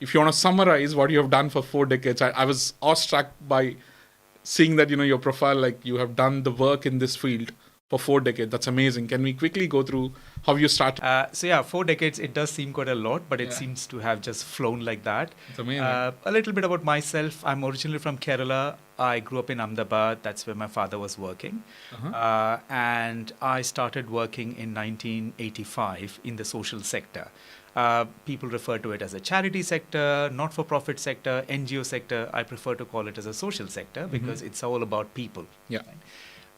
if you want to summarize what you have done for 4 decades, I was awestruck by seeing that, your profile, like you have done the work in this field for 4 decades. That's amazing. Can we quickly go through how you started? So yeah, 4 decades, it does seem quite a lot, but it Yeah. seems to have just flown like that. It's amazing. A little bit about myself. I'm originally from Kerala. I grew up in Ahmedabad. That's where my father was working. And I started working in 1985 in the social sector. People refer to it as a charity sector, not-for-profit sector, NGO sector. I prefer to call it as a social sector because it's all about people. Yeah. Right?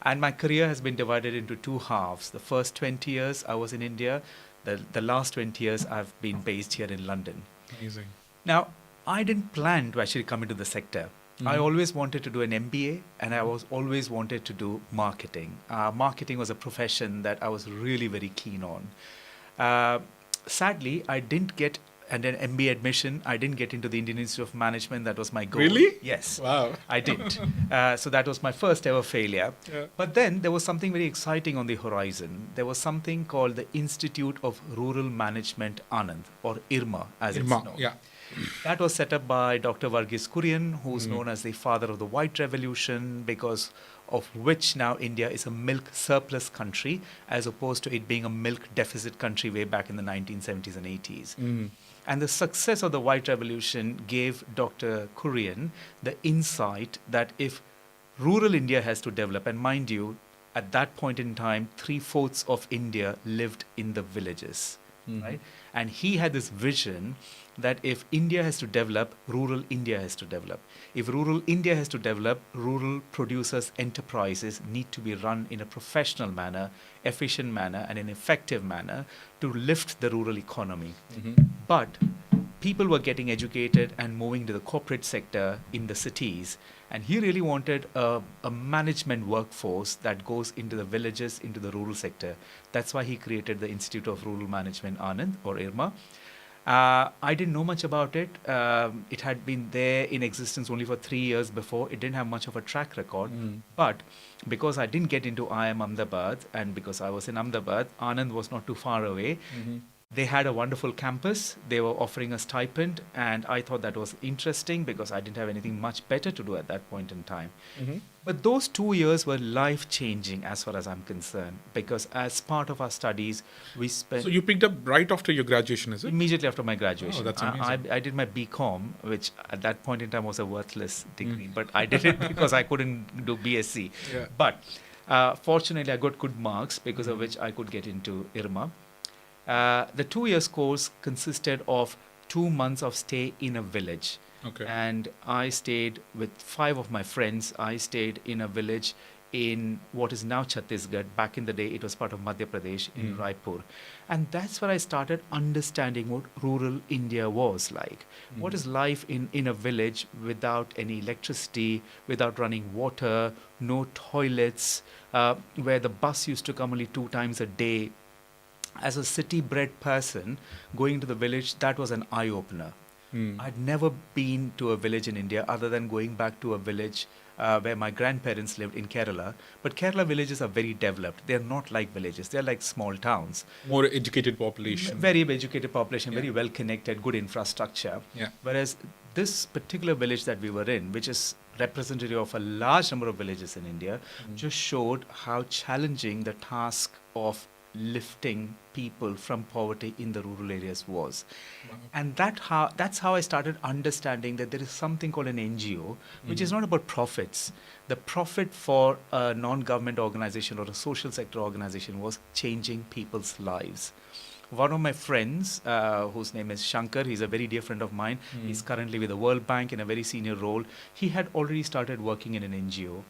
And my career has been divided into two halves. The first 20 years I was in India. The last 20 years I've been based here in London. Amazing. Now, I didn't plan to actually come into the sector. I always wanted to do an MBA, and I was always wanted to do marketing. Marketing was a profession that I was really very keen on. Sadly, I didn't get an MBA admission. I didn't get into the Indian Institute of Management. That was my goal. Really? Yes. Wow. I didn't. So that was my first ever failure. Yeah. But then there was something very exciting on the horizon. There was something called the Institute of Rural Management Anand, or IRMA as it's known. Yeah. That was set up by Dr. Verghese Kurien, who's known as the father of the White Revolution, because of which now India is a milk surplus country, as opposed to it being a milk deficit country way back in the 1970s and 80s. And the success of the White Revolution gave Dr. Kurien the insight that if rural India has to develop, and mind you, at that point in time, 3/4 of India lived in the villages. Right? And he had this vision that if India has to develop, rural India has to develop. If rural India has to develop, rural producers' enterprises need to be run in a professional manner, efficient manner, and an effective manner to lift the rural economy. But people were getting educated and moving to the corporate sector in the cities. And he really wanted a management workforce that goes into the villages, into the rural sector. That's why he created the Institute of Rural Management, Anand, or IRMA. I didn't know much about it. It had been there in existence only for 3 years before. It didn't have much of a track record. But because I didn't get into IIM Ahmedabad, and because I was in Ahmedabad, Anand was not too far away. They had a wonderful campus. They were offering a stipend, and I thought that was interesting because I didn't have anything much better to do at that point in time. But those 2 years were life-changing as far as I'm concerned, because as part of our studies, we spent... So you picked up right after your graduation, is it? Immediately after my graduation. Oh, that's amazing. I did my BCom, which at that point in time was a worthless degree, but I did it because I couldn't do BSc. Yeah. But fortunately, I got good marks, because of which I could get into IRMA. The 2 years course consisted of 2 months of stay in a village. Okay. And I stayed with 5 of my friends. I stayed in a village in what is now Chhattisgarh. Back in the day, it was part of Madhya Pradesh, in Raipur. And that's where I started understanding what rural India was like. What is life in a village without any electricity, without running water, no toilets, where the bus used to come only 2 times a day. As a city-bred person, going to the village, that was an eye-opener. I'd never been to a village in India other than going back to a village where my grandparents lived in Kerala. But Kerala villages are very developed. They're not like villages. They're like small towns. More educated population. Very educated population, very well connected, good infrastructure. Yeah. Whereas this particular village that we were in, which is representative of a large number of villages in India, just showed how challenging the task of lifting people from poverty in the rural areas was. And that's how I started understanding that there is something called an NGO, which is not about profits. The profit for a non-government organization or a social sector organization was changing people's lives. One of my friends, whose name is Shankar, he's a very dear friend of mine. He's currently with the World Bank in a very senior role. He had already started working in an NGO.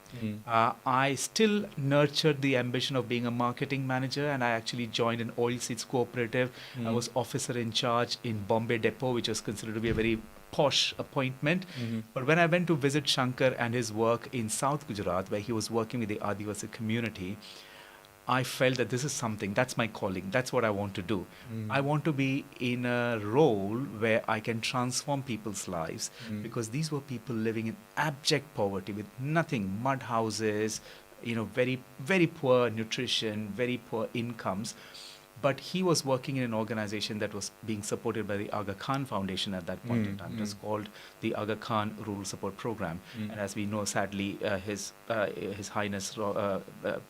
I still nurtured the ambition of being a marketing manager, and I actually joined an oilseeds cooperative. I was officer in charge in Bombay Depot, which was considered to be a very posh appointment. But when I went to visit Shankar and his work in South Gujarat, where he was working with the Adivasi community, I felt that this is something, that's my calling, that's what I want to do. I want to be in a role where I can transform people's lives, because these were people living in abject poverty with nothing, mud houses, very, very poor nutrition, very poor incomes. But he was working in an organization that was being supported by the Aga Khan Foundation at that point in time. It was called the Aga Khan Rural Support Program. And as we know, sadly, His Highness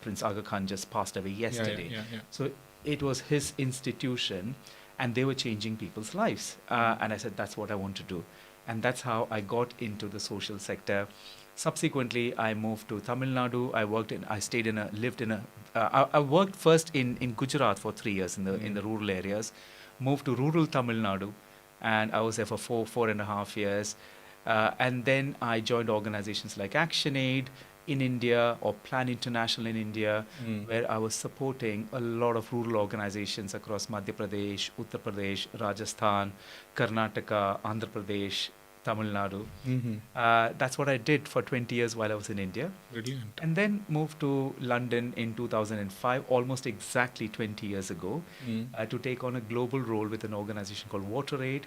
Prince Aga Khan just passed away yesterday. So it was his institution, and they were changing people's lives. And I said, that's what I want to do. And that's how I got into the social sector. Subsequently, I moved to Tamil Nadu. I worked first in Gujarat for 3 years in the rural areas, moved to rural Tamil Nadu, and I was there for 4.5 years. And then I joined organizations like ActionAid in India or Plan International in India, where I was supporting a lot of rural organizations across Madhya Pradesh, Uttar Pradesh, Rajasthan, Karnataka, Andhra Pradesh, Tamil Nadu. That's what I did for 20 years while I was in India. Brilliant. And then moved to London in 2005, almost exactly 20 years ago, to take on a global role with an organization called WaterAid.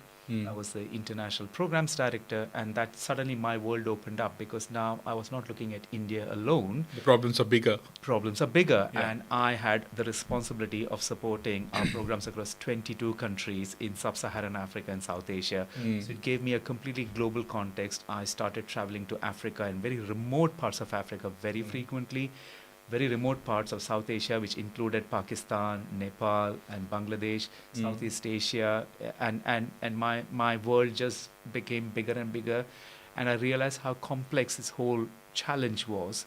I was the international programs director, and that suddenly my world opened up, because now I was not looking at India alone. The problems are bigger. And I had the responsibility of supporting our programs across 22 countries in sub-Saharan Africa and South Asia. So it gave me a completely global context. I started traveling to Africa and very remote parts of Africa very frequently, very remote parts of South Asia, which included Pakistan, Nepal, and Bangladesh, Southeast Asia, and my world just became bigger and bigger, and I realized how complex this whole challenge was.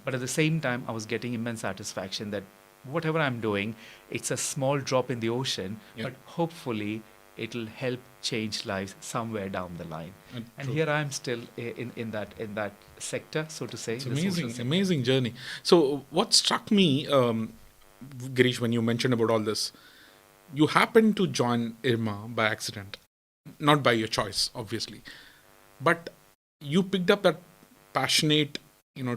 But at the same time, I was getting immense satisfaction that whatever I'm doing, it's a small drop in the ocean, but hopefully it'll help change lives somewhere down the line. And here I am still in that sector, so to say. It's amazing journey. So what struck me, Girish, when you mentioned about all this, you happened to join IRMA by accident, not by your choice, obviously, but you picked up that passionate,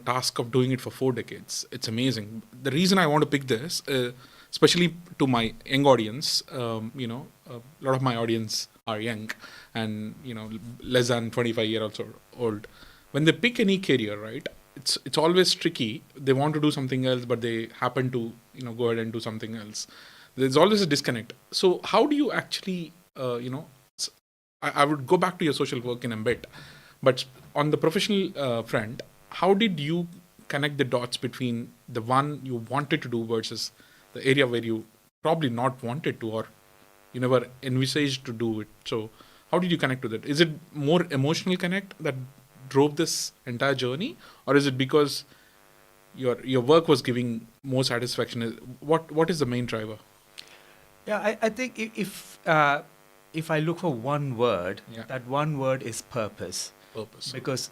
task of doing it for 4 decades. It's amazing. The reason I want to pick this, especially to my young audience, a lot of my audience are young and, less than 25 years old. When they pick any career, right, it's always tricky. They want to do something else, but they happen to, go ahead and do something else. There's always a disconnect. So how do you actually, I would go back to your social work in a bit, but on the professional front, how did you connect the dots between the one you wanted to do versus the area where you probably not wanted to, or you never envisaged to do it? So how did you connect to that? Is it more emotional connect that drove this entire journey, or is it because your work was giving more satisfaction? What is the main driver? Yeah, I think if I look for one word, that one word is purpose. Because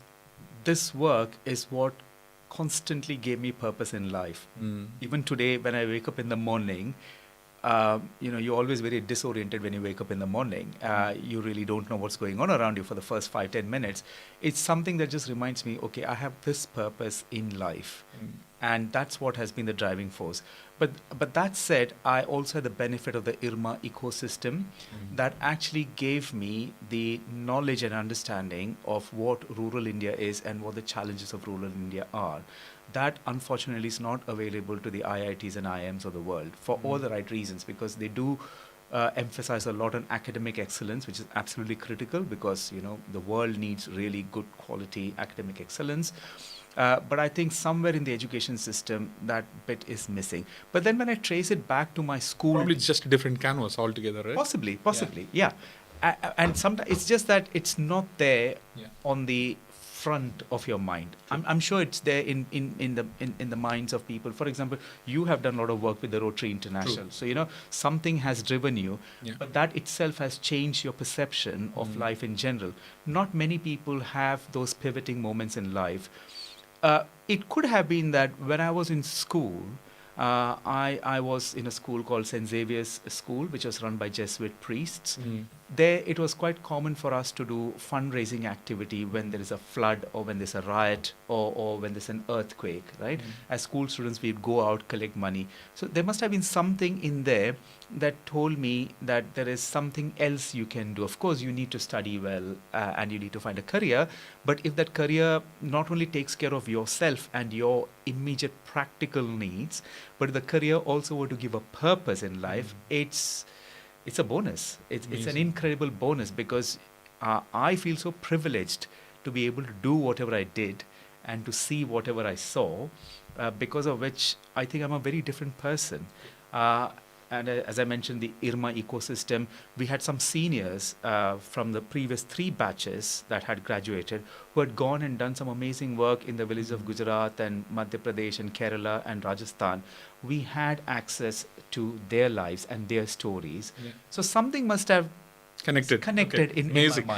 this work is what constantly gave me purpose in life. Even today, when I wake up in the morning, you're always very disoriented when you wake up in the morning. You really don't know what's going on around you for the first 5-10 minutes. It's something that just reminds me, okay, I have this purpose in life. And that's what has been the driving force. But that said, I also had the benefit of the IRMA ecosystem that actually gave me the knowledge and understanding of what rural India is and what the challenges of rural India are. That unfortunately is not available to the IITs and IIMs of the world for all the right reasons, because they do emphasize a lot on academic excellence, which is absolutely critical, because the world needs really good quality academic excellence. But I think somewhere in the education system, that bit is missing. But then when I trace it back to my school... Probably it's just a different canvas altogether, right? Possibly, yeah. And sometimes it's just that it's not there on the front of your mind. I'm sure it's there in the minds of people. For example, you have done a lot of work with the Rotary International. So, something has driven you, but that itself has changed your perception of life in general. Not many people have those pivoting moments in life. It could have been that when I was in school, I was in a school called St. Xavier's School, which was run by Jesuit priests. There, it was quite common for us to do fundraising activity when there is a flood or when there's a riot or when there's an earthquake, right? As school students, we'd go out, collect money. So there must have been something in there that told me that there is something else you can do. Of course, you need to study well and you need to find a career. But if that career not only takes care of yourself and your immediate practical needs, but the career also were to give a purpose in life, it's a bonus. It's an Amazing. incredible bonus because I feel so privileged to be able to do whatever I did and to see whatever I saw, because of which I think I'm a very different person. And as I mentioned, the IRMA ecosystem, we had some seniors from the previous 3 batches that had graduated who had gone and done some amazing work in the villages of Gujarat and Madhya Pradesh and Kerala and Rajasthan. We had access to their lives and their stories. Yeah. So something must have Connected. connected Okay. in my Amazing. mind.